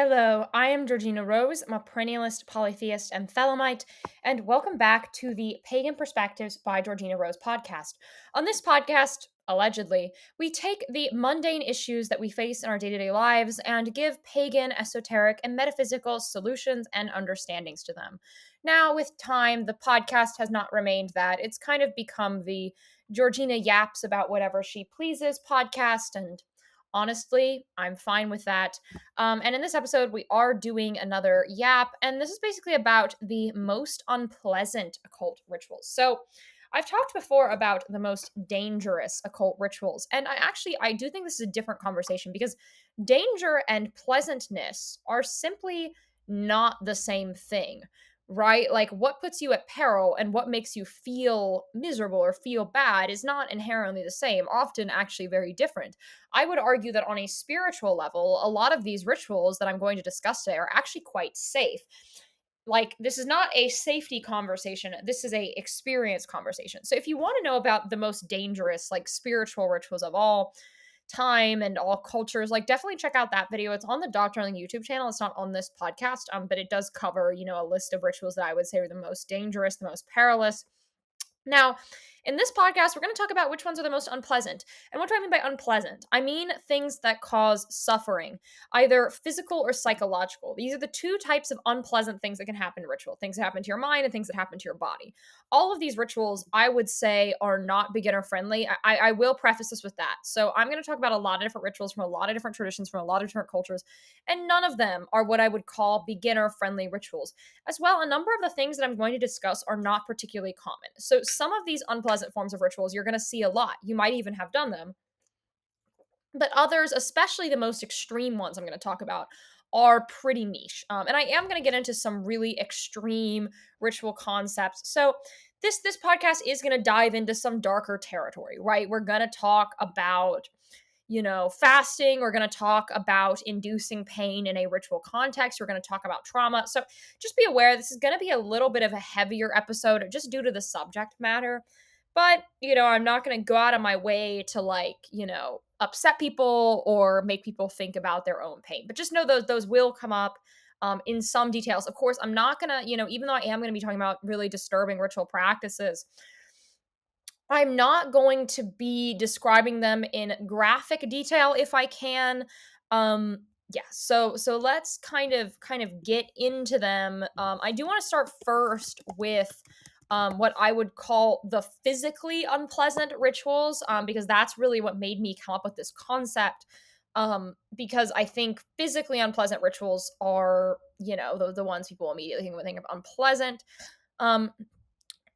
Hello, I am Georgina Rose. I'm a perennialist, polytheist, and thelemite, and welcome back to the Pagan Perspectives by Georgina Rose podcast. On this podcast, allegedly, we take the mundane issues that we face in our day to day lives and give pagan, esoteric, and metaphysical solutions and understandings to them. Now, with time, the podcast has not remained that. It's kind of become the Georgina yaps about whatever she pleases podcast, and honestly, I'm fine with that. And in this episode, we are doing another yap, and this is basically about the most unpleasant occult rituals. So, I've talked before about the most dangerous occult rituals, and I do think this is a different conversation because danger and pleasantness are simply not the same thing. Right? Like what puts you at peril and what makes you feel miserable or feel bad is not inherently the same, often actually very different. I would argue that on a spiritual level, a lot of these rituals that I'm going to discuss today are actually quite safe. Like this is not a safety conversation, this is a experience conversation. So if you want to know about the most dangerous like spiritual rituals of all time and all cultures, like definitely check out that video. It's on the Doctor on the YouTube channel. It's not on this podcast, but it does cover, a list of rituals that I would say are the most dangerous, the most perilous. Now, in this podcast, we're going to talk about which ones are the most unpleasant. And what do I mean by unpleasant? I mean things that cause suffering, either physical or psychological. These are the two types of unpleasant things that can happen in ritual, things that happen to your mind and things that happen to your body. All of these rituals, I would say, are not beginner friendly. I will preface this with that. So I'm going to talk about a lot of different rituals from a lot of different traditions, from a lot of different cultures, and none of them are what I would call beginner friendly rituals. As well, a number of the things that I'm going to discuss are not particularly common. So some of these unpleasant forms of rituals you're going to see a lot. You might even have done them. But others, especially the most extreme ones I'm going to talk about, are pretty niche. And I am going to get into some really extreme ritual concepts. So this podcast is going to dive into some darker territory, right? We're going to talk about fasting. We're going to talk about inducing pain in a ritual context. We're going to talk about trauma. So just be aware this is going to be a little bit of a heavier episode just due to the subject matter. But, I'm not going to go out of my way to upset people or make people think about their own pain. But just know those will come up in some details. Of course, I'm not going to, even though I am going to be talking about really disturbing ritual practices, I'm not going to be describing them in graphic detail if I can. Yeah, so let's kind of get into them. I do want to start first with what I would call the physically unpleasant rituals, because that's really what made me come up with this concept. Because I think physically unpleasant rituals are, the ones people immediately think of unpleasant. Um,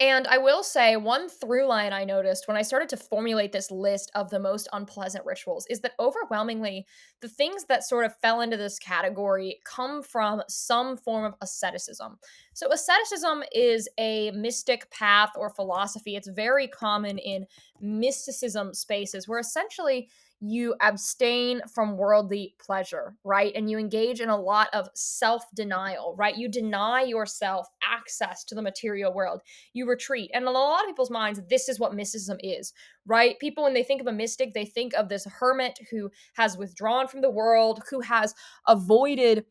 and I will say one through line I noticed when I started to formulate this list of the most unpleasant rituals is that overwhelmingly the things that sort of fell into this category come from some form of asceticism. So, asceticism is a mystic path or philosophy. It's very common in mysticism spaces where essentially you abstain from worldly pleasure, right? And you engage in a lot of self denial, right? You deny yourself access to the material world, you retreat. And in a lot of people's minds, this is what mysticism is, right? People, when they think of a mystic, they think of this hermit who has withdrawn from the world, who has avoided,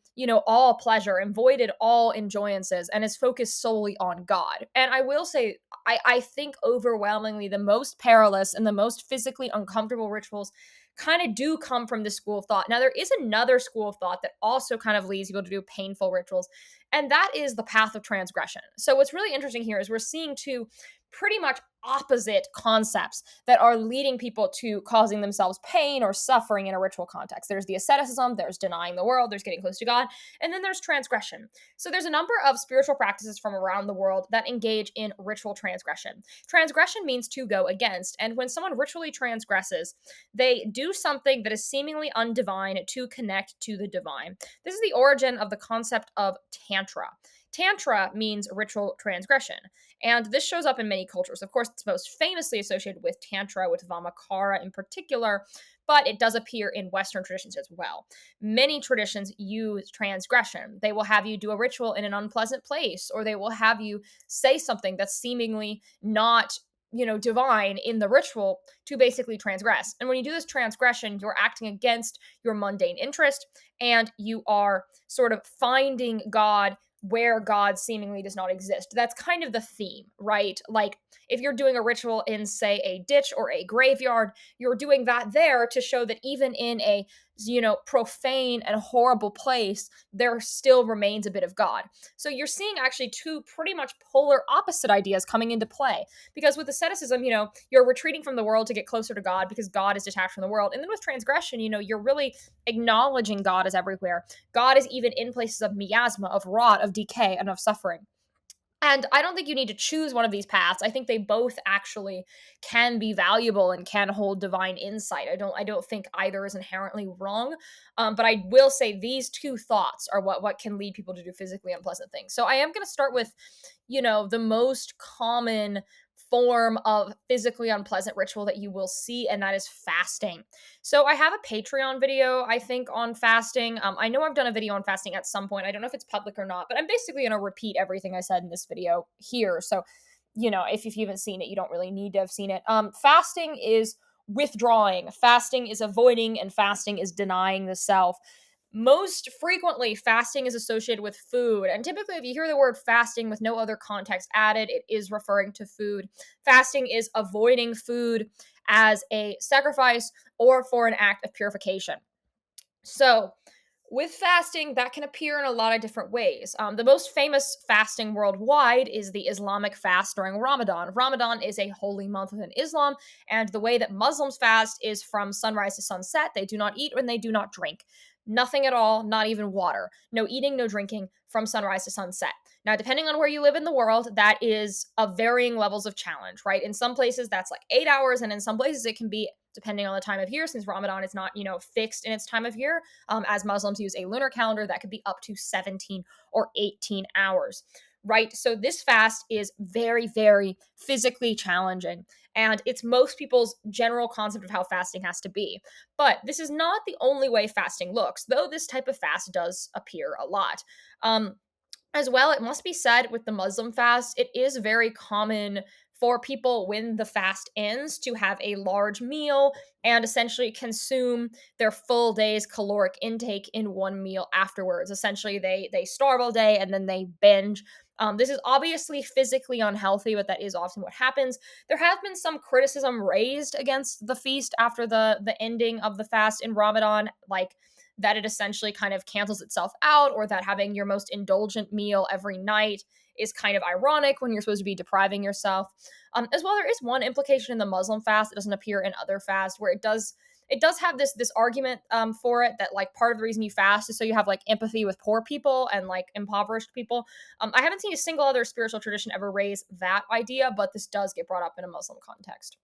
all pleasure, avoided all enjoyances, and is focused solely on God. And I will say, I think overwhelmingly the most perilous and the most physically uncomfortable rituals kind of do come from this school of thought. Now, there is another school of thought that also kind of leads people to do painful rituals, and that is the path of transgression. So, what's really interesting here is we're seeing two pretty much opposite concepts that are leading people to causing themselves pain or suffering in a ritual context. There's the asceticism, there's denying the world, there's getting close to God, and then there's transgression. So there's a number of spiritual practices from around the world that engage in ritual transgression. Transgression means to go against, and when someone ritually transgresses, they do something that is seemingly undivine to connect to the divine. This is the origin of the concept of Tantra. Tantra means ritual transgression, and this shows up in many cultures. Of course, it's most famously associated with Tantra, with Vamakara in particular, but it does appear in Western traditions as well. Many traditions use transgression. They will have you do a ritual in an unpleasant place, or they will have you say something that's seemingly not divine in the ritual to basically transgress. And when you do this transgression, you're acting against your mundane interest, and you are sort of finding God where God seemingly does not exist. That's kind of the theme, right? Like if you're doing a ritual in, say, a ditch or a graveyard, you're doing that there to show that even in a, profane and horrible place, there still remains a bit of God. So you're seeing actually two pretty much polar opposite ideas coming into play. Because with asceticism, you're retreating from the world to get closer to God because God is detached from the world. And then with transgression, you're really acknowledging God is everywhere. God is even in places of miasma, of rot, of decay, and of suffering. And I don't think you need to choose one of these paths. I think they both actually can be valuable and can hold divine insight. I don't think either is inherently wrong. But I will say these two thoughts are what can lead people to do physically unpleasant things. So I am going to start with, the most common form of physically unpleasant ritual that you will see, and that is fasting. So I have a Patreon video, I think, on fasting. I know I've done a video on fasting at some point. I don't know if it's public or not, but I'm basically going to repeat everything I said in this video here. So, if you haven't seen it, you don't really need to have seen it. Fasting is withdrawing, fasting is avoiding, and fasting is denying the self. Most frequently, fasting is associated with food. And typically, if you hear the word fasting with no other context added, it is referring to food. Fasting is avoiding food as a sacrifice or for an act of purification. So, with fasting, that can appear in a lot of different ways. The most famous fasting worldwide is the Islamic fast during Ramadan. Ramadan is a holy month within Islam, and the way that Muslims fast is from sunrise to sunset. They do not eat and they do not drink. Nothing at all, not even water. No eating, no drinking from sunrise to sunset. Now, depending on where you live in the world, that is of varying levels of challenge, right? In some places, that's like 8 hours, and in some places, it can be, depending on the time of year, since Ramadan is not, fixed in its time of year, as Muslims use a lunar calendar, that could be up to 17 or 18 hours, right? So this fast is very, very physically challenging, and it's most people's general concept of how fasting has to be. But this is not the only way fasting looks, though this type of fast does appear a lot. As well, it must be said with the Muslim fast, it is very common for people when the fast ends to have a large meal and essentially consume their full day's caloric intake in one meal afterwards. Essentially, they starve all day and then they binge. This is obviously physically unhealthy, but that is often what happens. There have been some criticism raised against the feast after the ending of the fast in Ramadan, like that it essentially kind of cancels itself out, or that having your most indulgent meal every night is kind of ironic when you're supposed to be depriving yourself. As well, there is one implication in the Muslim fast that doesn't appear in other fasts, where it does have this argument for it, that like part of the reason you fast is so you have like empathy with poor people and like impoverished people. I haven't seen a single other spiritual tradition ever raise that idea, but this does get brought up in a Muslim context.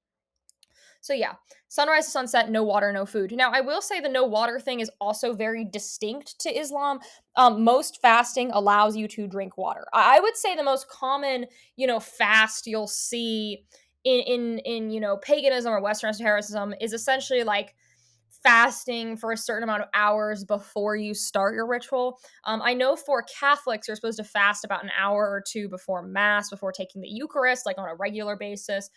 So yeah, sunrise to sunset, no water, no food. Now, I will say the no water thing is also very distinct to Islam. Most fasting allows you to drink water. I would say the most common, fast you'll see in paganism or Western esotericism is essentially like fasting for a certain amount of hours before you start your ritual. I know for Catholics, you're supposed to fast about an hour or two before Mass, before taking the Eucharist, like on a regular basis.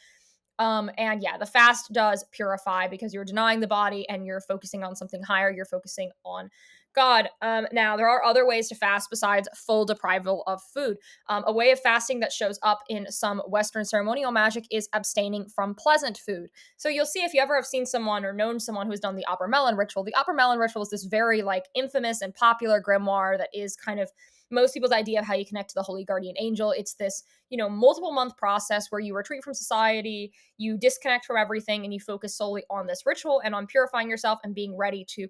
And yeah, the fast does purify because you're denying the body and you're focusing on something higher. You're focusing on God. Now, there are other ways to fast besides full deprival of food. A way of fasting that shows up in some Western ceremonial magic is abstaining from pleasant food. So you'll see, if you ever have seen someone or known someone who's done the Opera Melon ritual, the Opera Melon ritual is this very like infamous and popular grimoire that is kind of most people's idea of how you connect to the holy guardian angel. It's this, multiple month process where you retreat from society, you disconnect from everything, and you focus solely on this ritual and on purifying yourself and being ready to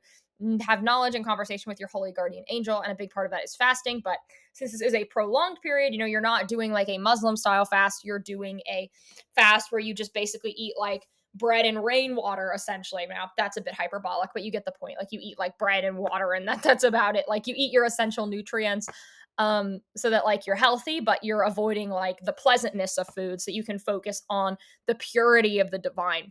have knowledge and conversation with your holy guardian angel. And a big part of that is fasting. But since this is a prolonged period, you're not doing like a Muslim style fast. You're doing a fast where you just basically eat like bread and rainwater, essentially. Now, that's a bit hyperbolic, but you get the point. Like, you eat like bread and water, and that's about it. Like, you eat your essential nutrients, so that like you're healthy, but you're avoiding like the pleasantness of food, so you can focus on the purity of the divine.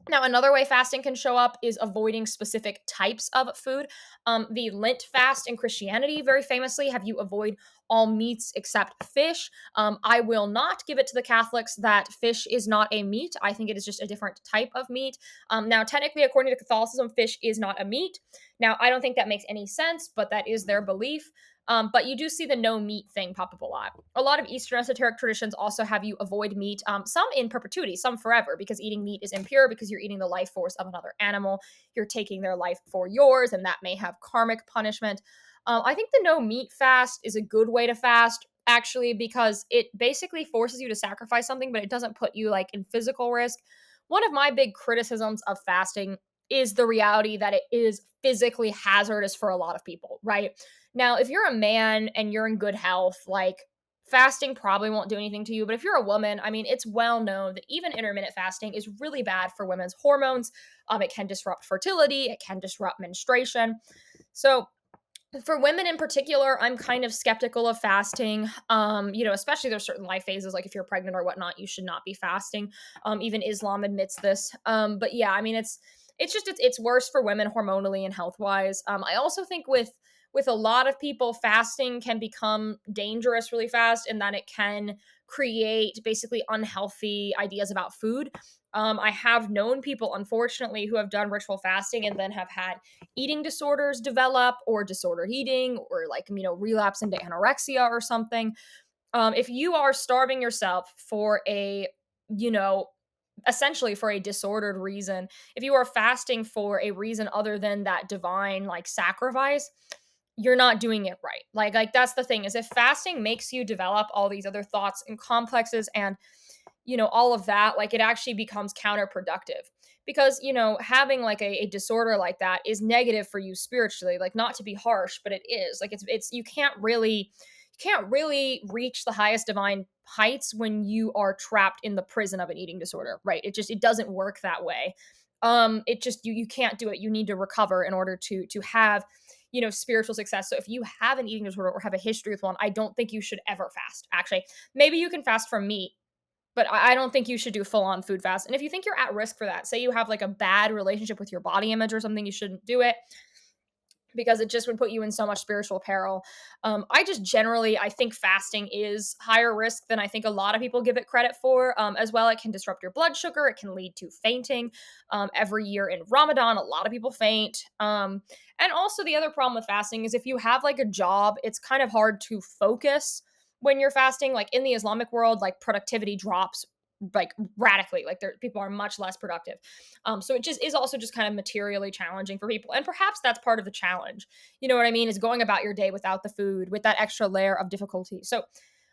Now, another way fasting can show up is avoiding specific types of food. The Lent fast in Christianity, very famously, have you avoid all meats except fish. I will not give it to the Catholics that fish is not a meat. I think it is just a different type of meat. Now, technically, according to Catholicism, fish is not a meat. Now, I don't think that makes any sense, but that is their belief. But you do see the no meat thing pop up a lot. A lot of Eastern esoteric traditions also have you avoid meat, some in perpetuity, some forever, because eating meat is impure because you're eating the life force of another animal. You're taking their life for yours, and that may have karmic punishment. I think the no meat fast is a good way to fast, actually, because it basically forces you to sacrifice something, but it doesn't put you like in physical risk. One of my big criticisms of fasting is the reality that it is physically hazardous for a lot of people, right? Now, if you're a man and you're in good health, like fasting probably won't do anything to you. But if you're a woman, I mean, it's well known that even intermittent fasting is really bad for women's hormones. It can disrupt fertility, it can disrupt menstruation. So, for women in particular, I'm kind of skeptical of fasting. Especially there's certain life phases, like if you're pregnant or whatnot, you should not be fasting. Even Islam admits this. But yeah, I mean, it's worse for women hormonally and health wise. I also think with a lot of people, fasting can become dangerous really fast, and that it can create basically unhealthy ideas about food. I have known people, unfortunately, who have done ritual fasting and then have had eating disorders develop, or disordered eating, or like, relapse into anorexia or something. If you are starving yourself for you know, essentially for a disordered reason, if you are fasting for a reason other than that divine like sacrifice, you're not doing it right. Like that's the thing, is if fasting makes you develop all these other thoughts and complexes and all of that, like it actually becomes counterproductive, because having like a disorder like that is negative for you spiritually. Like, not to be harsh, but it is. Like, it's you can't really reach the highest divine heights when you are trapped in the prison of an eating disorder, right? It doesn't work that way. It just, you can't do it. You need to recover in order to have spiritual success. So if you have an eating disorder or have a history with one, I don't think you should ever fast. Actually, maybe you can fast from meat, but I don't think you should do full on food fast. And if you think you're at risk for that, say you have like a bad relationship with your body image or something, you shouldn't do it, because it just would put you in so much spiritual peril. I think fasting is higher risk than I think a lot of people give it credit for. As well, it can disrupt your blood sugar. It can lead to fainting. Every year in Ramadan, a lot of people faint. And also, the other problem with fasting is if you have like a job, it's kind of hard to focus when you're fasting. Like in the Islamic world, like productivity drops like radically. Like people are much less productive. So it just is also just kind of materially challenging for people. And perhaps that's part of the challenge. You know what I mean? Is going about your day without the food, with that extra layer of difficulty. So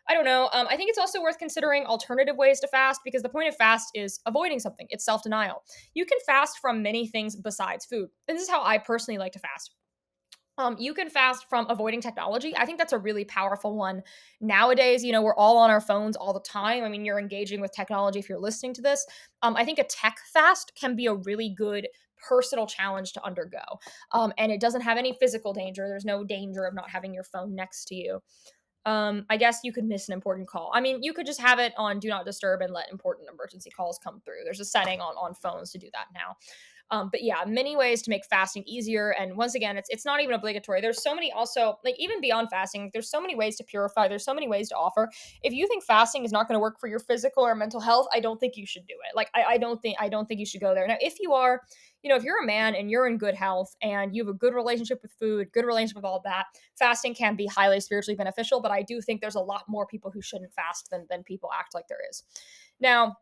I don't know. I think it's also worth considering alternative ways to fast, because the point of fast is avoiding something. It's self-denial. You can fast from many things besides food. And this is how I personally like to fast. You can fast from avoiding technology. I think that's a really powerful one nowadays. We're all on our phones all the time. I mean, you're engaging with technology if you're listening to this. I think a tech fast can be a really good personal challenge to undergo. And it doesn't have any physical danger. There's no danger of not having your phone next to you. I guess you could miss an important call. I mean, you could just have it on do not disturb and let important emergency calls come through. There's a setting on phones to do that now. But yeah, many ways to make fasting easier. And once again, it's not even obligatory. There's so many, also, like, even beyond fasting, there's so many ways to purify. There's so many ways to offer. If you think fasting is not going to work for your physical or mental health, I don't think you should do it. Like, I don't think you should go there. Now, if you are, if you're a man and you're in good health and you have a good relationship with food, good relationship with all of that, fasting can be highly spiritually beneficial. But I do think there's a lot more people who shouldn't fast than people act like there is. Now,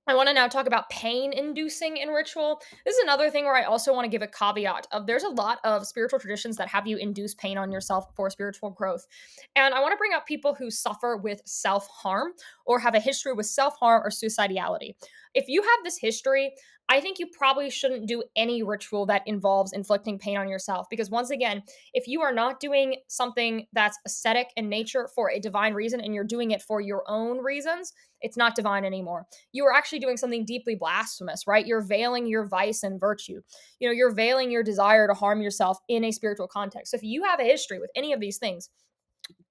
I want to now talk about pain inducing in ritual. This is another thing where I also want to give a caveat of, there's a lot of spiritual traditions that have you induce pain on yourself for spiritual growth. And I want to bring up people who suffer with self-harm or have a history with self-harm or suicidality. If you have this history, I think you probably shouldn't do any ritual that involves inflicting pain on yourself, because once again, if you are not doing something that's ascetic in nature for a divine reason and you're doing it for your own reasons, it's not divine anymore. You are actually doing something deeply blasphemous, right? You're veiling your vice and virtue. You're veiling your desire to harm yourself in a spiritual context. So if you have a history with any of these things,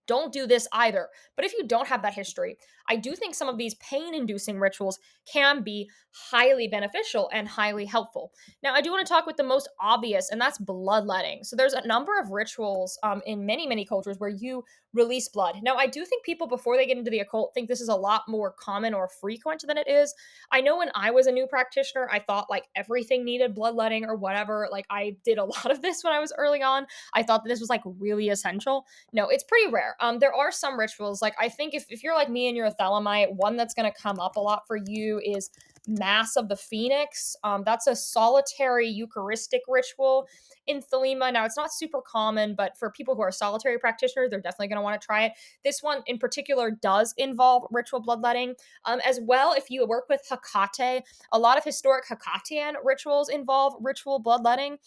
don't do this either. But if you don't have that history, I do think some of these pain inducing rituals can be highly beneficial and highly helpful. Now, I do want to talk with the most obvious, and that's bloodletting. So, there's a number of rituals in many, many cultures where you release blood. Now, I do think people, before they get into the occult, think this is a lot more common or frequent than it is. I know when I was a new practitioner, I thought like everything needed bloodletting or whatever. Like, I did a lot of this when I was early on. I thought that this was like really essential. No, it's pretty rare. There are some rituals. Like, I think if you're like me and you're a thelemite, one that's going to come up a lot for you is Mass of the Phoenix. That's a solitary Eucharistic ritual in Thelema. Now, it's not super common, but for people who are solitary practitioners, they're definitely going to want to try it. This one in particular does involve ritual bloodletting. As well, if you work with Hecate, a lot of historic Hecatean rituals involve ritual bloodletting.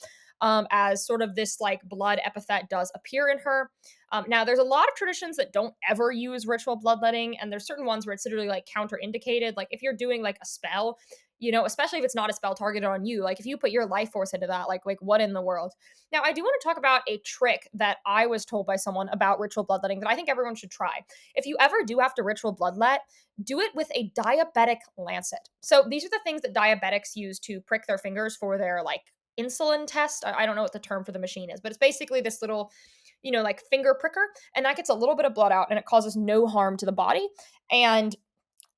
As sort of this like blood epithet does appear in her. Now, there's a lot of traditions that don't ever use ritual bloodletting, and there's certain ones where it's literally like counterindicated. Like if you're doing like a spell, especially if it's not a spell targeted on you, like if you put your life force into that, like what in the world? Now, I do want to talk about a trick that I was told by someone about ritual bloodletting that I think everyone should try. If you ever do have to ritual bloodlet, do it with a diabetic lancet. So these are the things that diabetics use to prick their fingers for their like insulin test. I don't know what the term for the machine is, but it's basically this little, like finger pricker, and that gets a little bit of blood out and it causes no harm to the body. And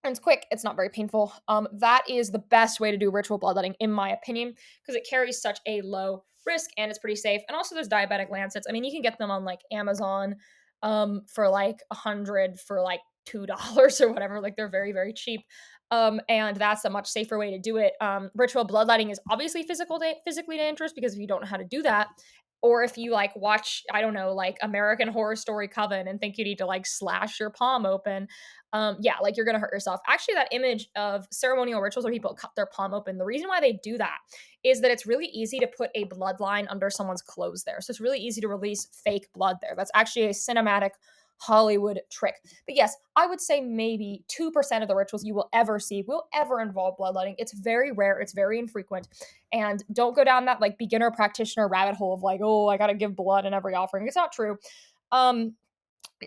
it's quick, it's not very painful. That is the best way to do ritual bloodletting, in my opinion, because it carries such a low risk and it's pretty safe. And also, there's diabetic lancets. I mean, you can get them on like Amazon for like 100 for like $2 or whatever. Like they're very, very cheap. And that's a much safer way to do it. Ritual bloodletting is obviously physically dangerous because if you don't know how to do that, or if you like watch, I don't know, like American Horror Story Coven and think you need to like slash your palm open, yeah, like you're gonna hurt yourself. Actually, that image of ceremonial rituals where people cut their palm open, the reason why they do that is that it's really easy to put a bloodline under someone's clothes there. So it's really easy to release fake blood there. That's actually a cinematic Hollywood trick. But yes, I would say maybe 2% of the rituals you will ever see will ever involve bloodletting. It's very rare, it's very infrequent. And don't go down that like beginner practitioner rabbit hole of like, oh, I gotta give blood in every offering. It's not true.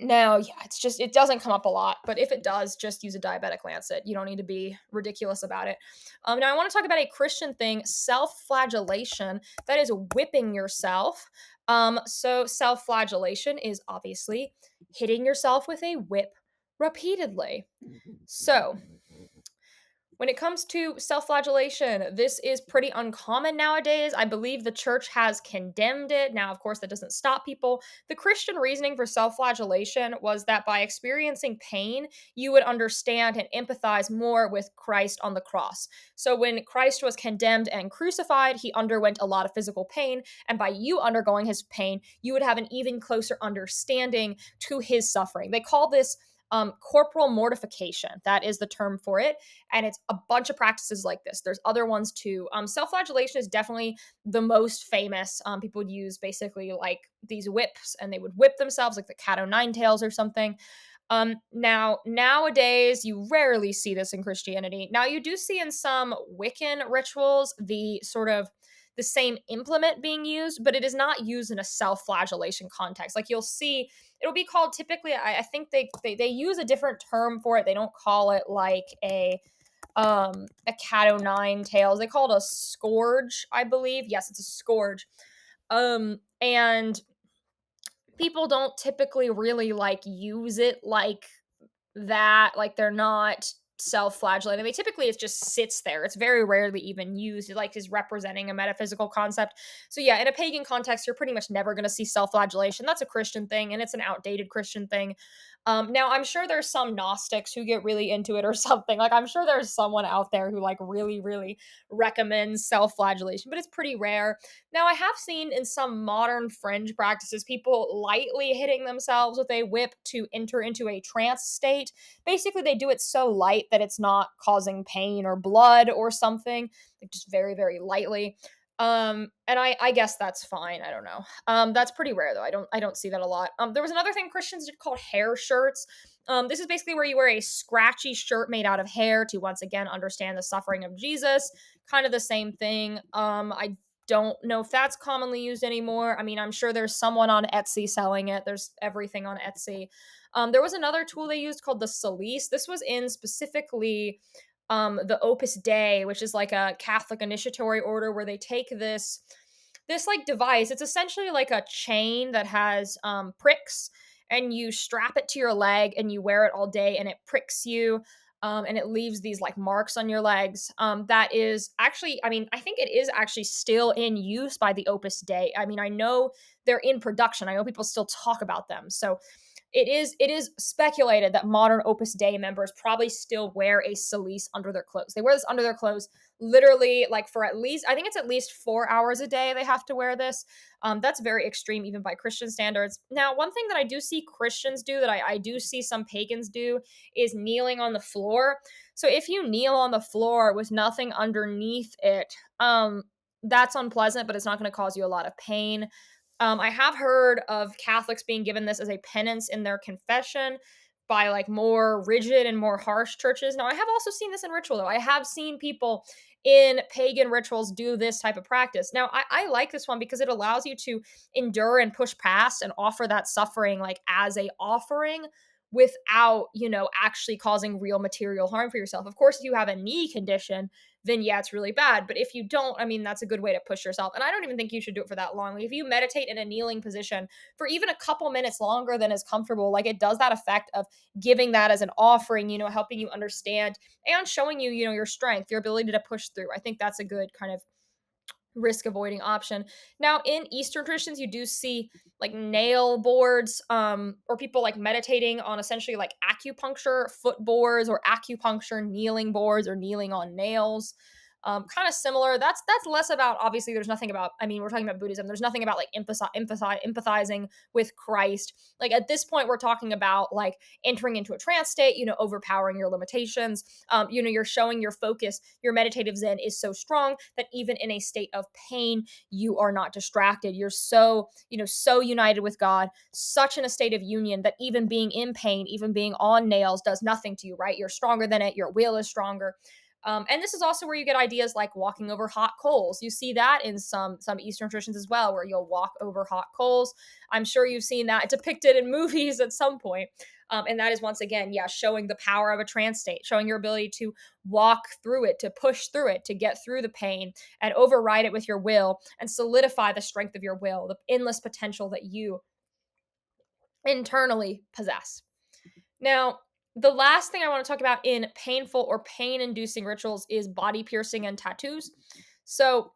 No, yeah, it doesn't come up a lot, but if it does, just use a diabetic lancet. You don't need to be ridiculous about it. Now, I want to talk about a Christian thing, self flagellation. That is whipping yourself. So, self flagellation is obviously hitting yourself with a whip repeatedly. So, when it comes to self flagellation, this is pretty uncommon nowadays. I believe the church has condemned it. Now, of course, that doesn't stop people. The Christian reasoning for self flagellation was that by experiencing pain, you would understand and empathize more with Christ on the cross. So, when Christ was condemned and crucified, he underwent a lot of physical pain. And by you undergoing his pain, you would have an even closer understanding to his suffering. They call this corporal mortification. That is the term for it. And it's a bunch of practices like this. There's other ones too. Self-flagellation is definitely the most famous. People would use basically like these whips and they would whip themselves like the cat o' nine tails or something. Now, nowadays, you rarely see this in Christianity. Now, you do see in some Wiccan rituals the sort of the same implement being used, but it is not used in a self-flagellation context. Like you'll see, it'll be called typically. I think they use a different term for it. They don't call it like a cat o' nine tails. They call it a scourge, I believe. Yes, it's a scourge. And people don't typically really like use it like that. Like they're not self-flagellating. They typically it just sits there. It's very rarely even used. It like is representing a metaphysical concept. So yeah, in a pagan context, you're pretty much never going to see self-flagellation. That's a Christian thing, and it's an outdated Christian thing. Now I'm sure there's some Gnostics who get really into it or something. Like I'm sure there's someone out there who like really, really recommends self-flagellation, but it's pretty rare. Now I have seen in some modern fringe practices people lightly hitting themselves with a whip to enter into a trance state. Basically, they do it so light that it's not causing pain or blood or something, like just very, very lightly. And I guess that's fine. I don't know. That's pretty rare though. I don't see that a lot. There was another thing Christians did called hair shirts. This is basically where you wear a scratchy shirt made out of hair to once again understand the suffering of Jesus. Kind of the same thing. I don't know if that's commonly used anymore. I mean, I'm sure there's someone on Etsy selling it. There's everything on Etsy. There was another tool they used called the Salice. This was in specifically the Opus Dei, which is like a Catholic initiatory order where they take this like device. It's essentially like a chain that has pricks, and you strap it to your leg and you wear it all day, and it pricks you. And it leaves these like marks on your legs. That is actually, I mean, I think it is actually still in use by the Opus Dei. I mean, I know they're in production. I know people still talk about them. So it is speculated that modern Opus Dei members probably still wear a cilice under their clothes. They wear this under their clothes literally like for at least, I think it's at least 4 hours a day they have to wear this. That's very extreme even by Christian standards. Now, one thing that I do see Christians do that I do see some pagans do is kneeling on the floor. So if you kneel on the floor with nothing underneath it, that's unpleasant, but it's not going to cause you a lot of pain. I have heard of Catholics being given this as a penance in their confession by like more rigid and more harsh churches. Now, I have also seen this in ritual, though. I have seen people in pagan rituals do this type of practice. Now, I like this one because it allows you to endure and push past and offer that suffering like as a offering without, actually causing real material harm for yourself. Of course, if you have a knee condition, then yeah, it's really bad. But if you don't, I mean, that's a good way to push yourself. And I don't even think you should do it for that long. Like, if you meditate in a kneeling position for even a couple minutes longer than is comfortable, like it does that effect of giving that as an offering, helping you understand and showing you, your strength, your ability to push through. I think that's a good kind of risk avoiding option. Now, in Eastern traditions, you do see like nail boards, or people like meditating on essentially like acupuncture foot boards or acupuncture kneeling boards or kneeling on nails. Kind of similar. That's less about, obviously there's nothing about, I mean, we're talking about Buddhism. There's nothing about like empathizing with Christ. Like at this point, we're talking about like entering into a trance state, overpowering your limitations. You're showing your focus, your meditative zen is so strong that even in a state of pain, you are not distracted. You're so, so united with God, such in a state of union that even being in pain, even being on nails does nothing to you, right? You're stronger than it. Your will is stronger. And this is also where you get ideas like walking over hot coals. You see that in some Eastern traditions as well, where you'll walk over hot coals. I'm sure you've seen that depicted in movies at some point. And that is once again, yeah, showing the power of a trance state, showing your ability to walk through it, to push through it, to get through the pain and override it with your will and solidify the strength of your will, the endless potential that you internally possess. Now, the last thing I want to talk about in painful or pain inducing rituals is body piercing and tattoos. So,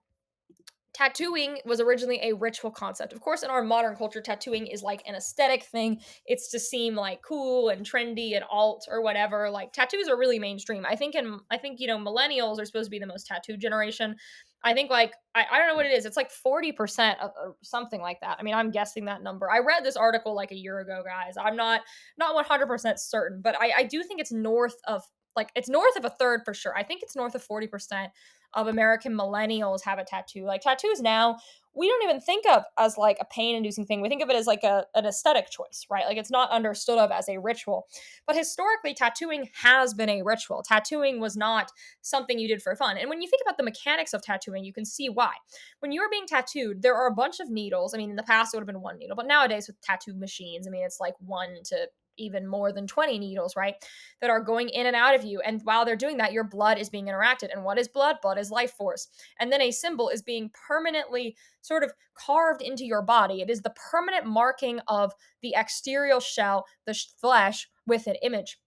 tattooing was originally a ritual concept. Of course, in our modern culture, tattooing is like an aesthetic thing. It's to seem like cool and trendy and alt or whatever. Like tattoos are really mainstream. Millennials are supposed to be the most tattooed generation. I think like I don't know what it is. It's like 40% of or something like that. I mean, I'm guessing that number. I read this article like a year ago, guys. I'm not 100% certain, but I do think it's north of a third for sure. I think it's north of 40% of American millennials have a tattoo. Like tattoos now, we don't even think of as like a pain inducing thing. We think of it as like an aesthetic choice, right? Like it's not understood of as a ritual. But historically, tattooing has been a ritual. Tattooing was not something you did for fun. And when you think about the mechanics of tattooing, you can see why. When you're being tattooed, there are a bunch of needles. I mean, in the past, it would have been one needle, but nowadays with tattoo machines, I mean, it's like 1 to even more than 20 needles, right? That are going in and out of you. And while they're doing that, your blood is being interacted. And what is blood? Blood is life force. And then a symbol is being permanently sort of carved into your body. It is the permanent marking of the exterior shell, the flesh, with an image.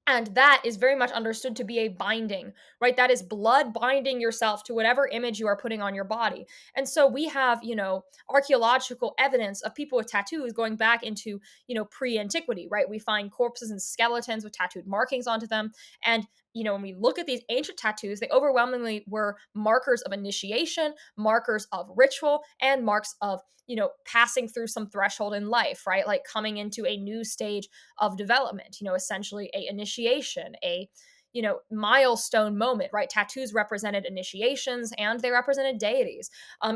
And that is very much understood to be a binding, right? That is blood binding yourself to whatever image you are putting on your body. And so we have, archaeological evidence of people with tattoos going back into, pre-antiquity, right? We find corpses and skeletons with tattooed markings onto them. And, when we look at these ancient tattoos, they overwhelmingly were markers of initiation, markers of ritual, and marks of, passing through some threshold in life, right? Like coming into a new stage of development, essentially a initiation, a milestone moment, right? Tattoos represented initiations and they represented deities.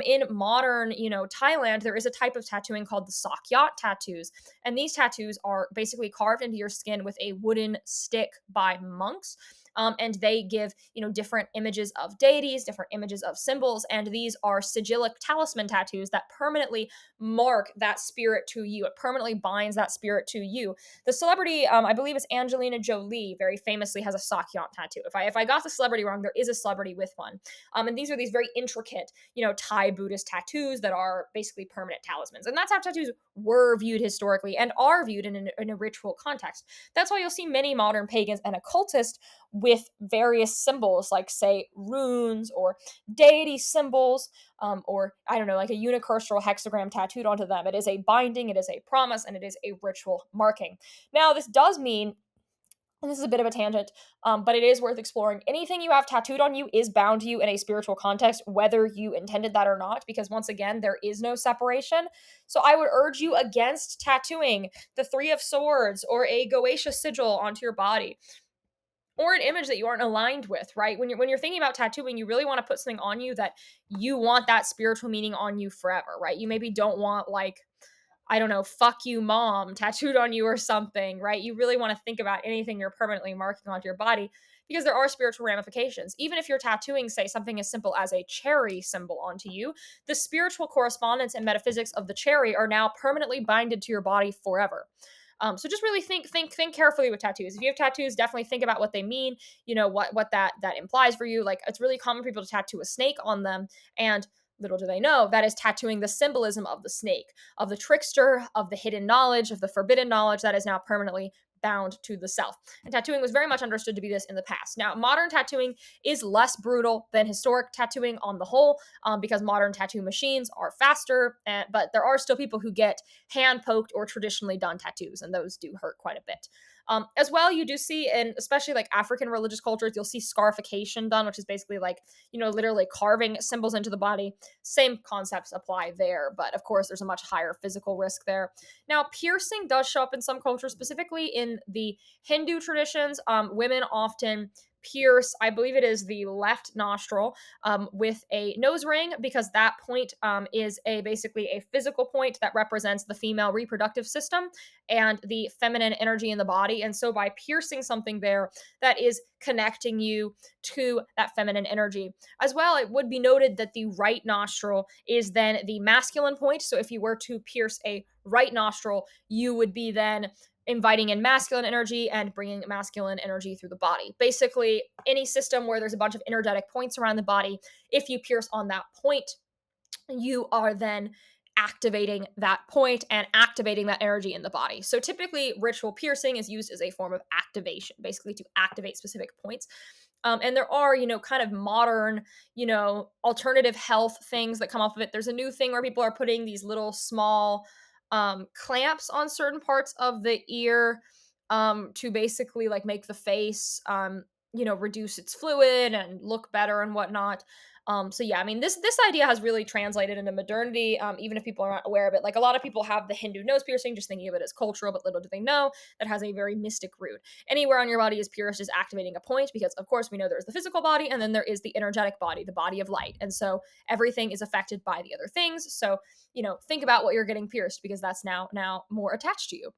In modern, Thailand, there is a type of tattooing called the Sakyat tattoos. And these tattoos are basically carved into your skin with a wooden stick by monks. and they give, different images of deities, different images of symbols, and these are sigillic talisman tattoos that permanently mark that spirit to you. It permanently binds that spirit to you. The celebrity, I believe it's Angelina Jolie, very famously has a Sakyant tattoo. If I got the celebrity wrong, there is a celebrity with one. And these are these very intricate, Thai Buddhist tattoos that are basically permanent talismans. And that's how tattoos were viewed historically and are viewed in a ritual context. That's why you'll see many modern pagans and occultists with various symbols, like, say, runes or deity symbols, or, I don't know, like a unicursal hexagram tattooed onto them. It is a binding, it is a promise, and it is a ritual marking. Now, this does mean, and this is a bit of a tangent, but it is worth exploring. Anything you have tattooed on you is bound to you in a spiritual context, whether you intended that or not, because once again, there is no separation. So I would urge you against tattooing the Three of Swords or a Goetia sigil onto your body, or an image that you aren't aligned with, right? When you're thinking about tattooing, you really want to put something on you that you want that spiritual meaning on you forever, right? You maybe don't want, like, I don't know, fuck you mom tattooed on you or something, right? You really want to think about anything you're permanently marking onto your body, because there are spiritual ramifications. Even if you're tattooing, say, something as simple as a cherry symbol onto you, the spiritual correspondence and metaphysics of the cherry are now permanently binded to your body forever. So just really think carefully with tattoos. If you have tattoos, definitely think about what they mean, what that implies for you. Like, it's really common for people to tattoo a snake on them, and little do they know, that is tattooing the symbolism of the snake, of the trickster, of the hidden knowledge, of the forbidden knowledge that is now permanently bound to the self. And tattooing was very much understood to be this in the past. Now, modern tattooing is less brutal than historic tattooing on the whole, because modern tattoo machines are faster, but there are still people who get hand poked or traditionally done tattoos, and those do hurt quite a bit. As well, you do see, in especially like African religious cultures, you'll see scarification done, which is basically like, literally carving symbols into the body. Same concepts apply there, but of course, there's a much higher physical risk there. Now, piercing does show up in some cultures, specifically in the Hindu traditions. Women often pierce, I believe it is the left nostril, with a nose ring, because that point is basically a physical point that represents the female reproductive system and the feminine energy in the body. And so by piercing something there, that is connecting you to that feminine energy. As well, it would be noted that the right nostril is then the masculine point. So if you were to pierce a right nostril, you would be then inviting in masculine energy and bringing masculine energy through the body. Basically, any system where there's a bunch of energetic points around the body, if you pierce on that point, you are then activating that point and activating that energy in the body. So typically, ritual piercing is used as a form of activation, basically to activate specific points. And there are, kind of modern, alternative health things that come off of it. There's a new thing where people are putting these little small clamps on certain parts of the ear, to basically like make the face, reduce its fluid and look better and whatnot. So yeah, I mean, this idea has really translated into modernity, even if people are not aware of it. Like, a lot of people have the Hindu nose piercing, just thinking of it as cultural, but little do they know that has a very mystic root. Anywhere on your body is pierced is activating a point, because of course we know there's the physical body, and then there is the energetic body, the body of light. And so everything is affected by the other things. So, think about what you're getting pierced, because that's now more attached to you.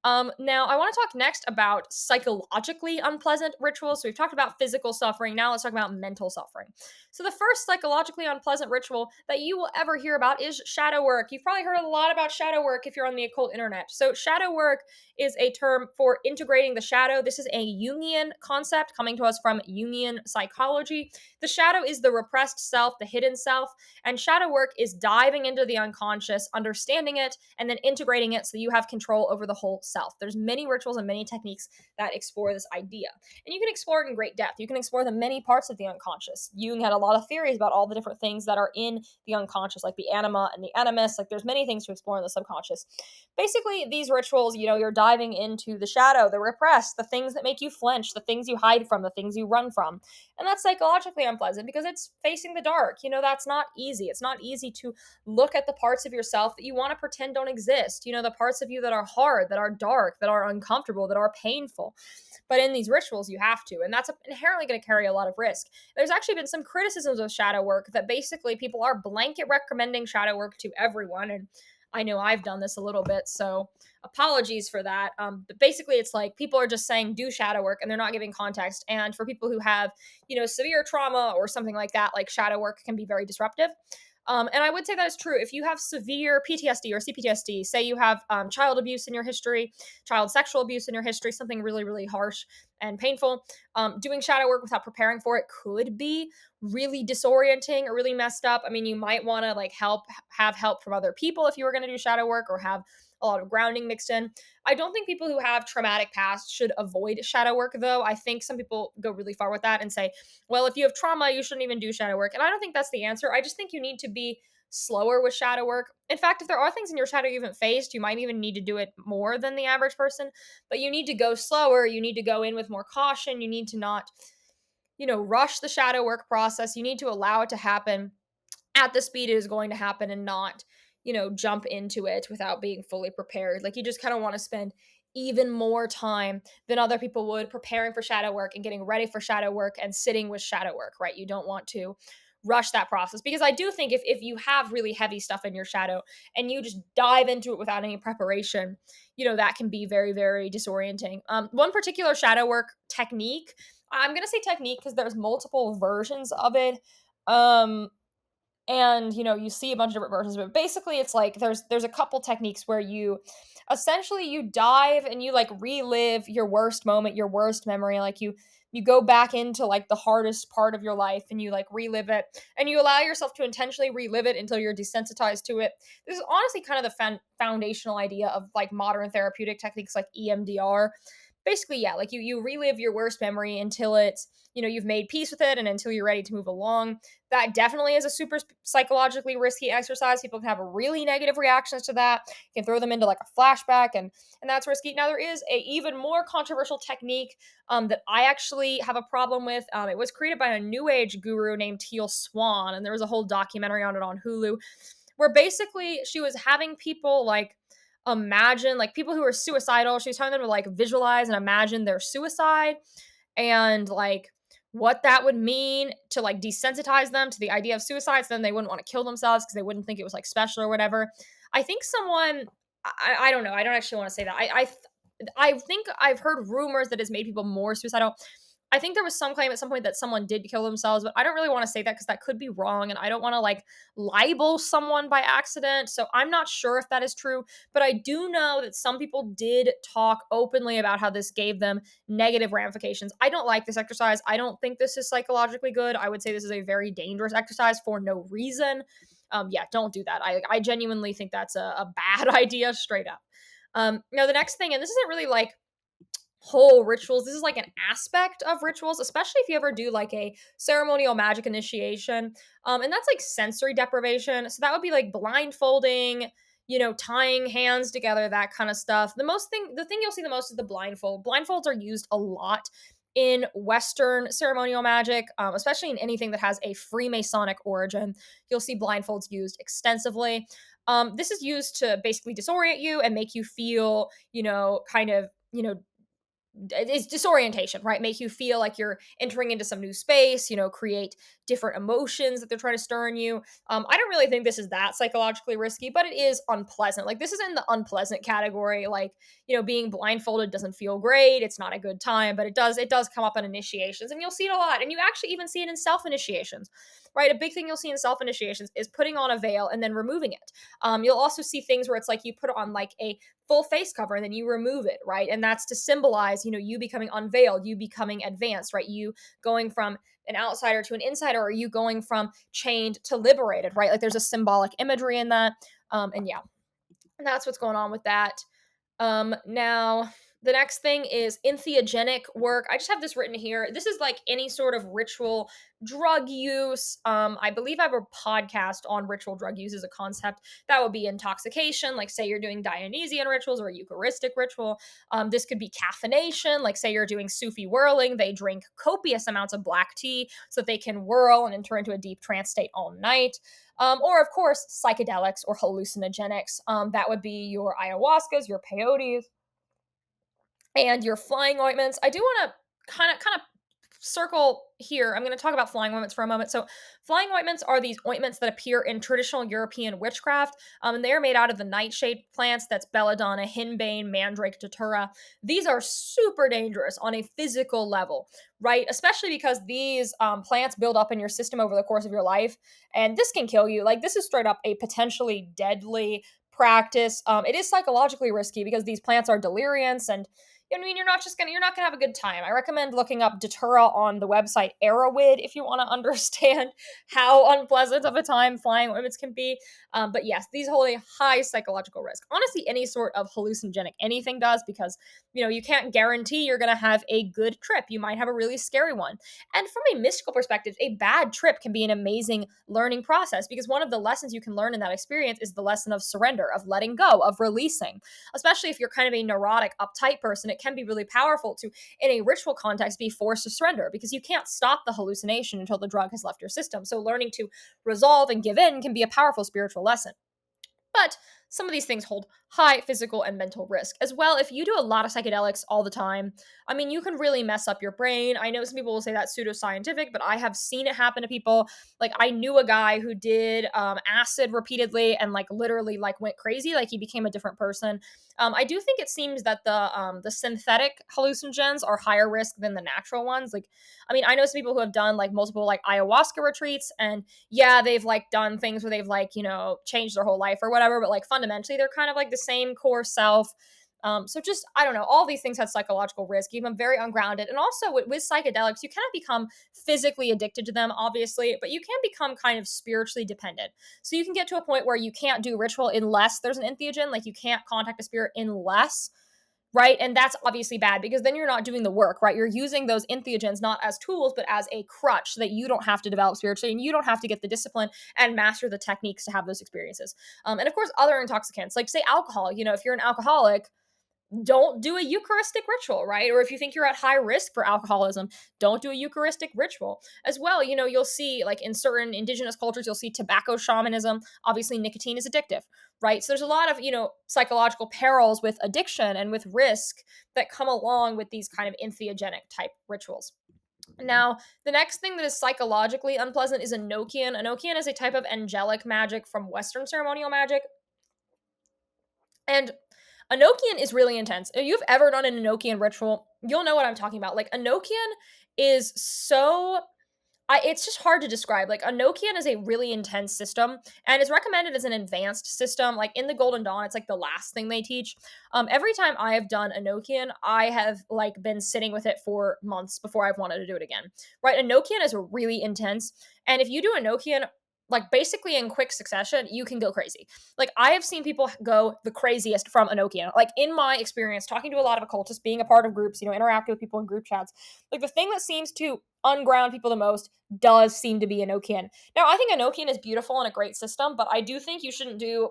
Now, I want to talk next about psychologically unpleasant rituals. So we've talked about physical suffering. Now let's talk about mental suffering. So the first psychologically unpleasant ritual that you will ever hear about is shadow work. You've probably heard a lot about shadow work if you're on the occult internet. So shadow work is a term for integrating the shadow. This is a Jungian concept coming to us from Jungian psychology. The shadow is the repressed self, the hidden self, and shadow work is diving into the unconscious, understanding it, and then integrating it so you have control over the whole self. There's many rituals and many techniques that explore this idea. And you can explore it in great depth. You can explore the many parts of the unconscious. Jung had a lot of theories about all the different things that are in the unconscious, like the anima and the animus. Like, there's many things to explore in the subconscious. Basically, these rituals, you're diving into the shadow, the repressed, the things that make you flinch, the things you hide from, the things you run from. And that's psychologically unpleasant because it's facing the dark. That's not easy. It's not easy to look at the parts of yourself that you want to pretend don't exist. The parts of you that are hard, that are dark, that are uncomfortable, that are painful. But in these rituals, you have to, and that's inherently going to carry a lot of risk. There's actually been some criticisms of shadow work that basically people are blanket recommending shadow work to everyone, and I know I've done this a little bit, so apologies for that. But basically, it's like people are just saying do shadow work and they're not giving context. And for people who have, severe trauma or something like that, like shadow work can be very disruptive. And I would say that is true. If you have severe PTSD or CPTSD, say you have child abuse in your history, child sexual abuse in your history, something really, really harsh and painful, doing shadow work without preparing for it could be really disorienting or really messed up. I mean, you might want to like have help from other people if you were going to do shadow work or have a lot of grounding mixed in. I don't think people who have traumatic past should avoid shadow work, though. I think some people go really far with that and say, well, if you have trauma, you shouldn't even do shadow work. And I don't think that's the answer. I just think you need to be slower with shadow work. In fact, if there are things in your shadow you haven't faced, you might even need to do it more than the average person, but you need to go slower. You need to go in with more caution. You need to not, rush the shadow work process. You need to allow it to happen at the speed it is going to happen and not, jump into it without being fully prepared. Like you just kind of want to spend even more time than other people would preparing for shadow work and getting ready for shadow work and sitting with shadow work, right? You don't want to rush that process because I do think if you have really heavy stuff in your shadow and you just dive into it without any preparation, that can be very, very disorienting. One particular shadow work technique, I'm going to say technique because there's multiple versions of it. Um, and you see a bunch of different versions, but basically it's like there's a couple techniques where you essentially you dive and you like relive your worst moment, your worst memory, like you go back into like the hardest part of your life and you like relive it and you allow yourself to intentionally relive it until you're desensitized to it. This is honestly kind of the foundational idea of like modern therapeutic techniques like EMDR. Basically, yeah, like you relive your worst memory until it's, you've made peace with it and until you're ready to move along. That definitely is a super psychologically risky exercise. People can have really negative reactions to that. You can throw them into like a flashback, and that's risky. Now there is a even more controversial technique that I actually have a problem with. It was created by a new age guru named Teal Swan, and there was a whole documentary on it on Hulu, where basically she was having people like imagine, like people who are suicidal, she was telling them to like visualize and imagine their suicide and like what that would mean to like desensitize them to the idea of suicide, so then they wouldn't want to kill themselves because they wouldn't think it was like special or whatever. I think someone, I don't know, I don't actually want to say that. I think I've heard rumors that has made people more suicidal. I think there was some claim at some point that someone did kill themselves, but I don't really want to say that because that could be wrong. And I don't want to like libel someone by accident. So I'm not sure if that is true, but I do know that some people did talk openly about how this gave them negative ramifications. I don't like this exercise. I don't think this is psychologically good. I would say this is a very dangerous exercise for no reason. Yeah, don't do that. I genuinely think that's a bad idea straight up. Now, the next thing, and this isn't really like whole rituals. This is like an aspect of rituals, especially if you ever do like a ceremonial magic initiation. And that's like sensory deprivation. So that would be like blindfolding, tying hands together, that kind of stuff. The thing you'll see the most is the blindfold. Blindfolds are used a lot in Western ceremonial magic, especially in anything that has a Freemasonic origin. You'll see blindfolds used extensively. This is used to basically disorient you and make you feel, kind of, it's disorientation, right? Make you feel like you're entering into some new space, create different emotions that they're trying to stir in you. I don't really think this is that psychologically risky, but it is unpleasant. Like this is in the unpleasant category. Like, being blindfolded doesn't feel great. It's not a good time, but it does come up in initiations, and you'll see it a lot. And you actually even see it in self-initiations, right? A big thing you'll see in self-initiations is putting on a veil and then removing it. You'll also see things where it's like you put on like a full face cover and then you remove it, right? And that's to symbolize, you becoming unveiled, you becoming advanced, right? You going from an outsider to an insider, or you going from chained to liberated, right? Like there's a symbolic imagery in that. And yeah, that's what's going on with that. Now the next thing is entheogenic work. I just have this written here. This is like any sort of ritual drug use. I believe I have a podcast on ritual drug use as a concept. That would be intoxication, like say you're doing Dionysian rituals or a Eucharistic ritual. This could be caffeination, like say you're doing Sufi whirling. They drink copious amounts of black tea so that they can whirl and enter into a deep trance state all night. Or, of course, psychedelics or hallucinogenics. That would be your ayahuascas, your peyotes, and your flying ointments. I do want to kind of circle here, I'm going to talk about flying ointments for a moment. So, flying ointments are these ointments that appear in traditional European witchcraft, and they are made out of the nightshade plants. That's belladonna, henbane, mandrake, datura. These are super dangerous on a physical level, right? Especially because these plants build up in your system over the course of your life, and this can kill you. Like, this is straight up a potentially deadly practice. It is psychologically risky because these plants are deliriants, and you know what I mean, you're not gonna have a good time. I recommend looking up datura on the website Arrowid if you want to understand how unpleasant of a time flying ointments can be. But yes, these hold a high psychological risk. Honestly, any sort of hallucinogenic anything does, because you can't guarantee you're gonna have a good trip. You might have a really scary one. And from a mystical perspective, a bad trip can be an amazing learning process, because one of the lessons you can learn in that experience is the lesson of surrender, of letting go, of releasing. Especially if you're kind of a neurotic, uptight person, it can be really powerful to, in a ritual context, be forced to surrender, because you can't stop the hallucination until the drug has left your system. So learning to resolve and give in can be a powerful spiritual lesson. But some of these things hold high physical and mental risk as well. If you do a lot of psychedelics all the time, I mean, you can really mess up your brain. I know some people will say that's pseudoscientific, but I have seen it happen to people. Like, I knew a guy who did acid repeatedly and like literally like went crazy. Like, he became a different person. I do think it seems that the synthetic hallucinogens are higher risk than the natural ones. Like, I mean, I know some people who have done like multiple like ayahuasca retreats, and yeah, they've like done things where they've like, changed their whole life or whatever, but like fundamentally they're kind of like the same core self. So just, I don't know, all these things have psychological risk, keep them very ungrounded. And also with psychedelics, you cannot become physically addicted to them, obviously, but you can become kind of spiritually dependent. So you can get to a point where you can't do ritual unless there's an entheogen, like you can't contact a spirit unless, right? And that's obviously bad, because then you're not doing the work, right? You're using those entheogens not as tools, but as a crutch, so that you don't have to develop spiritually and you don't have to get the discipline and master the techniques to have those experiences. And of course, other intoxicants, like say alcohol, if you're an alcoholic, don't do a Eucharistic ritual, right? Or if you think you're at high risk for alcoholism, don't do a Eucharistic ritual. As well, you'll see like in certain indigenous cultures, you'll see tobacco shamanism. Obviously, nicotine is addictive, right? So there's a lot of, psychological perils with addiction and with risk that come along with these kind of entheogenic type rituals. Now, the next thing that is psychologically unpleasant is Enochian. Enochian is a type of angelic magic from Western ceremonial magic. And Enochian is really intense. If you've ever done an Enochian ritual, you'll know what I'm talking about. Like, Enochian is so it's just hard to describe. Like, Enochian is a really intense system, and it's recommended as an advanced system. Like in the Golden Dawn, it's like the last thing they teach. Every time I have done Enochian, I have like been sitting with it for months before I've wanted to do it again. Right? Enochian is really intense, and if you do Enochian like basically in quick succession, you can go crazy. Like, I have seen people go the craziest from Enochian. Like, in my experience, talking to a lot of occultists, being a part of groups, interacting with people in group chats, like the thing that seems to unground people the most does seem to be Enochian. Now, I think Enochian is beautiful and a great system, but I do think you shouldn't do.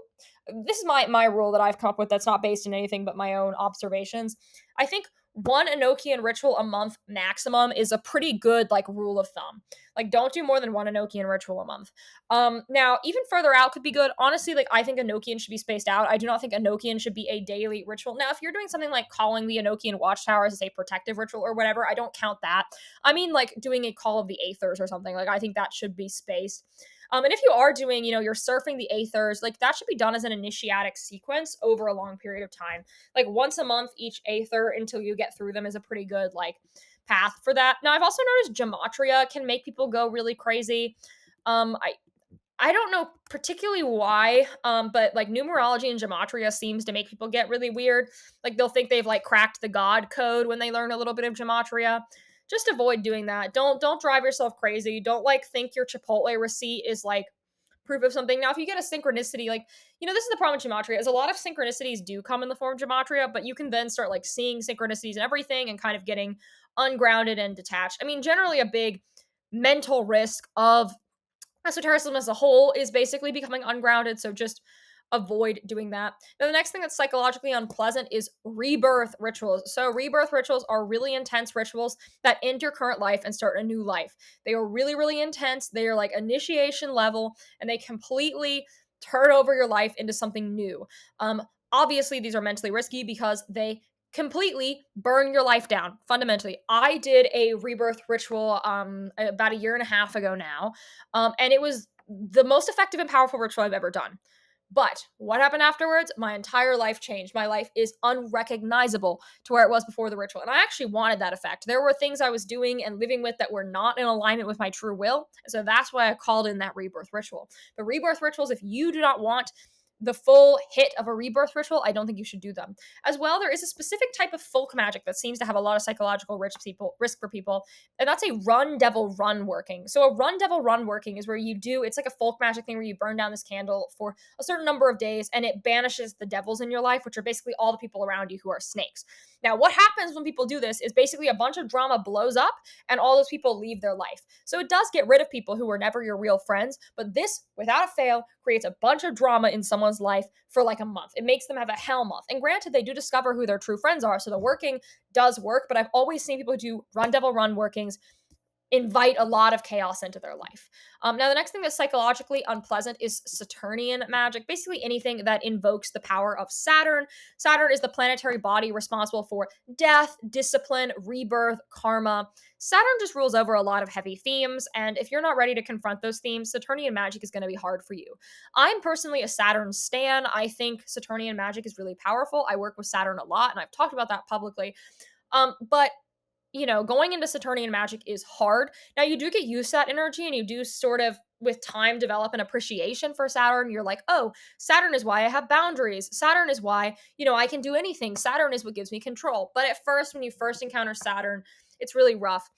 This is my rule that I've come up with that's not based in anything but my own observations. I think one Enochian ritual a month maximum is a pretty good like rule of thumb. Like, don't do more than one Enochian ritual a month. Now, even further out could be good. Honestly, like, I think Enochian should be spaced out. I do not think Enochian should be a daily ritual. Now, if you're doing something like calling the Enochian watchtowers as a protective ritual or whatever, I don't count that. I mean, like, doing a call of the Aethers or something. Like, I think that should be spaced. And if you are doing, you're surfing the Aethers, like, that should be done as an initiatic sequence over a long period of time. Like, once a month, each Aether until you get through them is a pretty good, like, path for that. Now, I've also noticed gematria can make people go really crazy. I don't know particularly why, but like numerology and gematria seems to make people get really weird. Like, they'll think they've like cracked the God code when they learn a little bit of gematria. Just avoid doing that. Don't drive yourself crazy. Don't like think your Chipotle receipt is like proof of something. Now, if you get a synchronicity, like, this is the problem with gematria, is a lot of synchronicities do come in the form of gematria, but you can then start like seeing synchronicities and everything and kind of getting ungrounded and detached. I mean, generally a big mental risk of esotericism as a whole is basically becoming ungrounded, so just avoid doing that. Now, the next thing that's psychologically unpleasant is rebirth rituals. So rebirth rituals are really intense rituals that end your current life and start a new life. They are really, really intense. They are like initiation level, and they completely turn over your life into something new. Obviously, these are mentally risky because they completely burn your life down. Fundamentally, I did a rebirth ritual about a year and a half ago now, and it was the most effective and powerful ritual I've ever done. But what happened afterwards? My entire life changed. My life is unrecognizable to where it was before the ritual. And I actually wanted that effect. There were things I was doing and living with that were not in alignment with my true will. So that's why I called in that rebirth ritual. The rebirth rituals, if you do not want the full hit of a rebirth ritual, I don't think you should do them. As well, there is a specific type of folk magic that seems to have a lot of psychological risk for people, and that's a run devil run working. So a run devil run working is where it's like a folk magic thing where you burn down this candle for a certain number of days and it banishes the devils in your life, which are basically all the people around you who are snakes. Now, what happens when people do this is basically a bunch of drama blows up and all those people leave their life. So it does get rid of people who were never your real friends, but this, without a fail, creates a bunch of drama in someone's life for like a month. It makes them have a hell month. And granted, they do discover who their true friends are, so the working does work, but I've always seen people who do run devil run workings invite a lot of chaos into their life. Now, the next thing that's psychologically unpleasant is Saturnian magic, basically anything that invokes the power of Saturn. Saturn is the planetary body responsible for death, discipline, rebirth, karma. Saturn just rules over a lot of heavy themes, and if you're not ready to confront those themes, Saturnian magic is going to be hard for you. I'm personally a Saturn stan. I think Saturnian magic is really powerful. I work with Saturn a lot, and I've talked about that publicly. But going into Saturnian magic is hard. Now, you do get used to that energy, and you do sort of, with time, develop an appreciation for Saturn. You're like, oh, Saturn is why I have boundaries. Saturn is why, I can do anything. Saturn is what gives me control. But at first, when you first encounter Saturn, it's really rough.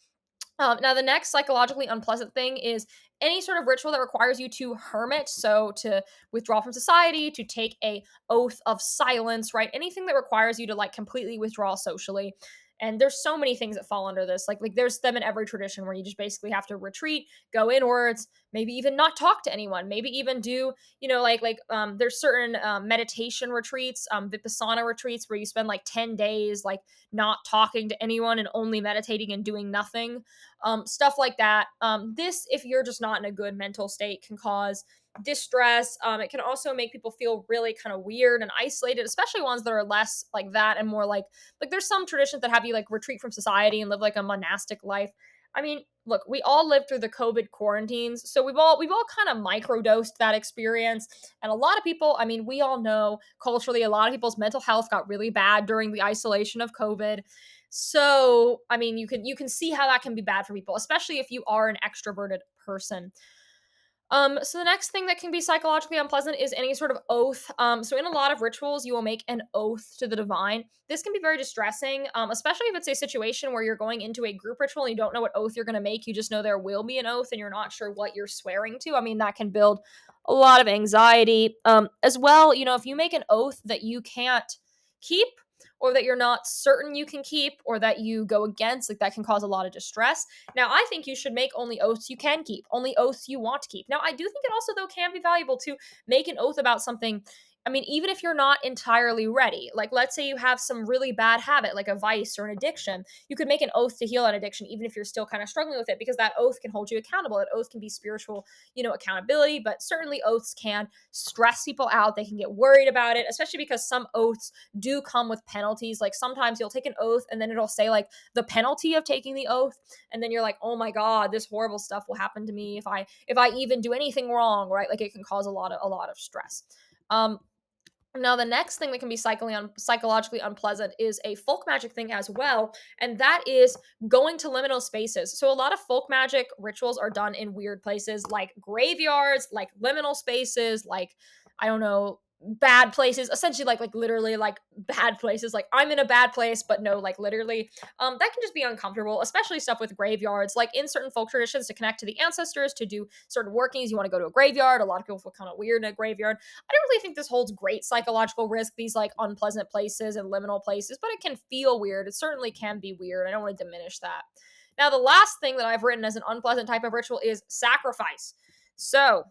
Now, the next psychologically unpleasant thing is any sort of ritual that requires you to hermit, so to withdraw from society, to take a oath of silence, right? Anything that requires you to like completely withdraw socially. And there's so many things that fall under this. Like there's them in every tradition where you just basically have to retreat, go inwards, maybe even not talk to anyone, maybe even do, there's certain meditation retreats, vipassana retreats where you spend like 10 days like not talking to anyone and only meditating and doing nothing, stuff like that. This, if you're just not in a good mental state, can cause distress. It can also make people feel really kind of weird and isolated, especially ones that are less like that and more like there's some traditions that have you like retreat from society and live like a monastic life. I mean, look, we all lived through the COVID quarantines, so we've all kind of microdosed that experience. And a lot of people, I mean, we all know culturally a lot of people's mental health got really bad during the isolation of COVID. So, I mean, you can see how that can be bad for people, especially if you are an extroverted person. So the next thing that can be psychologically unpleasant is any sort of oath. So in a lot of rituals, you will make an oath to the divine. This can be very distressing, especially if it's a situation where you're going into a group ritual and you don't know what oath you're going to make. You just know there will be an oath and you're not sure what you're swearing to. I mean, that can build a lot of anxiety. As well, if you make an oath that you can't keep, or that you're not certain you can keep, or that you go against, like that can cause a lot of distress. Now, I think you should make only oaths you can keep, only oaths you want to keep. Now, I do think it also, though, can be valuable to make an oath about something. I mean, even if you're not entirely ready, like let's say you have some really bad habit, like a vice or an addiction, you could make an oath to heal an addiction, even if you're still kind of struggling with it, because that oath can hold you accountable. That oath can be spiritual, accountability, but certainly oaths can stress people out. They can get worried about it, especially because some oaths do come with penalties. Like sometimes you'll take an oath and then it'll say like the penalty of taking the oath, and then you're like, oh my god, this horrible stuff will happen to me if I even do anything wrong, right? Like it can cause a lot of stress. Now, the next thing that can be psychologically unpleasant is a folk magic thing as well, and that is going to liminal spaces. So, a lot of folk magic rituals are done in weird places like graveyards, like liminal spaces, like, I don't know, bad places, essentially like literally like bad places. Like I'm in a bad place, but no, like literally. That can just be uncomfortable, especially stuff with graveyards. Like in certain folk traditions, to connect to the ancestors, to do certain workings, you want to go to a graveyard. A lot of people feel kind of weird in a graveyard. I don't really think this holds great psychological risk, these like unpleasant places and liminal places, but it can feel weird. It certainly can be weird. I don't want to diminish that. Now, the last thing that I've written as an unpleasant type of ritual is sacrifice. So,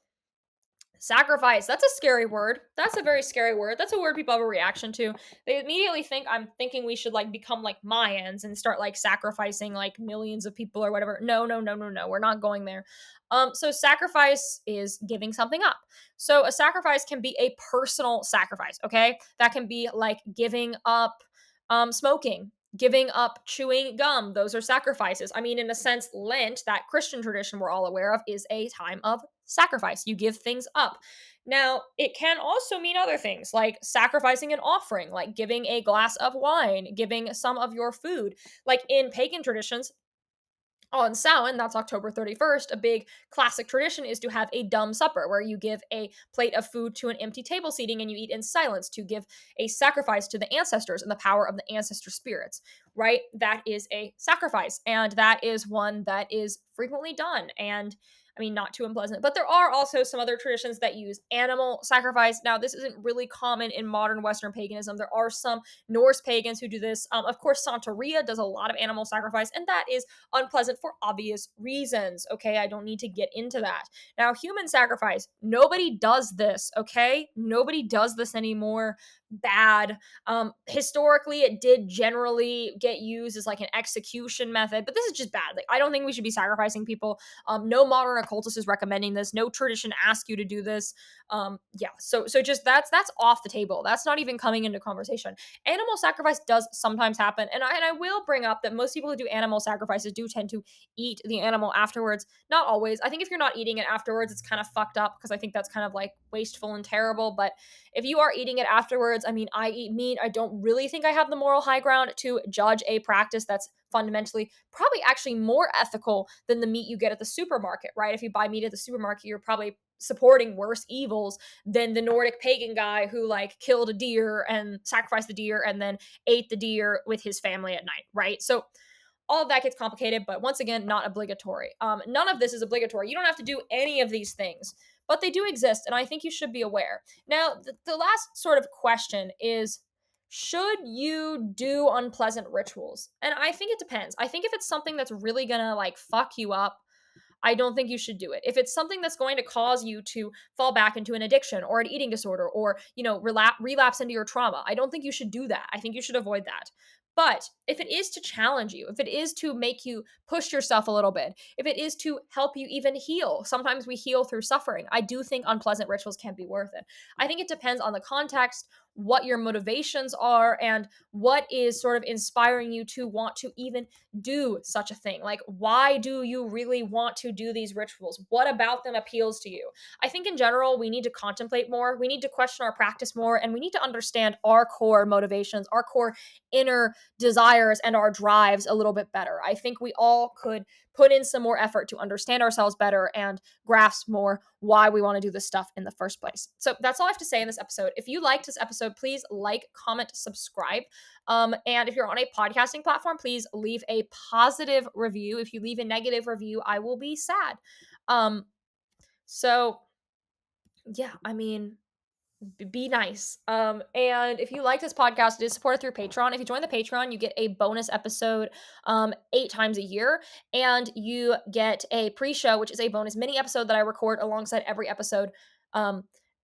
sacrifice, that's a scary word. That's a very scary word. That's a word people have a reaction to. They immediately think I'm thinking we should like become like Mayans and start like sacrificing like millions of people or whatever. No, no, no, no, no. We're not going there. So sacrifice is giving something up. So a sacrifice can be a personal sacrifice, okay? That can be like giving up Smoking, giving up chewing gum, those are sacrifices. I mean, in a sense, Lent, that Christian tradition we're all aware of, is a time of sacrifice. You give things up. Now, it can also mean other things like sacrificing an offering, like giving a glass of wine, giving some of your food. Like in pagan traditions, on Samhain, that's October 31st, a big classic tradition is to have a dumb supper where you give a plate of food to an empty table seating and you eat in silence to give a sacrifice to the ancestors and the power of the ancestor spirits, right? That is a sacrifice. And that is one that is frequently done. And I mean, not too unpleasant, but there are also some other traditions that use animal sacrifice. Now, this isn't really common in modern Western paganism. There are some Norse pagans who do this. Of course, Santeria does a lot of animal sacrifice, and that is unpleasant for obvious reasons. Okay, I don't need to get into that. Now, human sacrifice, nobody does this. Okay, nobody does this anymore. Bad. Historically, it did generally get used as like an execution method, but this is just bad. Like, I don't think we should be sacrificing people. No modern occultist is recommending this. No tradition asks you to do this. Yeah, so just that's off the table. That's not even coming into conversation. Animal sacrifice does sometimes happen, and I will bring up that most people who do animal sacrifices do tend to eat the animal afterwards. Not always. I think if you're not eating it afterwards, it's kind of fucked up because I think that's kind of like wasteful and terrible. But if you are eating it afterwards, I mean, I eat meat. I don't really think I have the moral high ground to judge a practice that's fundamentally probably actually more ethical than the meat you get at the supermarket, right? If you buy meat at the supermarket, you're probably supporting worse evils than the Nordic pagan guy who like killed a deer and sacrificed the deer and then ate the deer with his family at night, right? So all of that gets complicated, but once again, not obligatory. None of this is obligatory. You don't have to do any of these things, but they do exist, and I think you should be aware. Now, the last sort of question is, should you do unpleasant rituals? And I think it depends. I think if it's something that's really gonna like fuck you up, I don't think you should do it. If it's something that's going to cause you to fall back into an addiction or an eating disorder or, relapse into your trauma, I don't think you should do that. I think you should avoid that. But if it is to challenge you, if it is to make you push yourself a little bit, if it is to help you even heal, sometimes we heal through suffering. I do think unpleasant rituals can be worth it. I think it depends on the context, what your motivations are, and what is sort of inspiring you to want to even do such a thing. Like, why do you really want to do these rituals? What about them appeals to you? I think in general, we need to contemplate more. We need to question our practice more, and we need to understand our core motivations, our core inner desires, and our drives a little bit better. I think we all could put in some more effort to understand ourselves better and grasp more why we want to do this stuff in the first place. So that's all I have to say in this episode. If you liked this episode, please like, comment, subscribe. And if you're on a podcasting platform, please leave a positive review. If you leave a negative review, I will be sad. So yeah, I mean, be nice. And if you like this podcast, it is supported through Patreon. If you join the Patreon, you get a bonus episode 8 times a year, and you get a pre-show, which is a bonus mini episode that I record alongside every episode.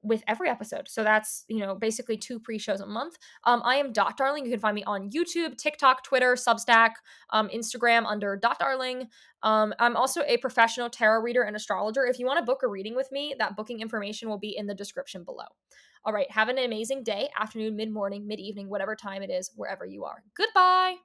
With every episode. So that's, basically 2 pre-shows a month. I am Dot Darling. You can find me on YouTube, TikTok, Twitter, Substack, Instagram under Dot Darling. I'm also a professional tarot reader and astrologer. If you want to book a reading with me, that booking information will be in the description below. All right, have an amazing day, afternoon, mid-morning, mid-evening, whatever time it is, wherever you are. Goodbye.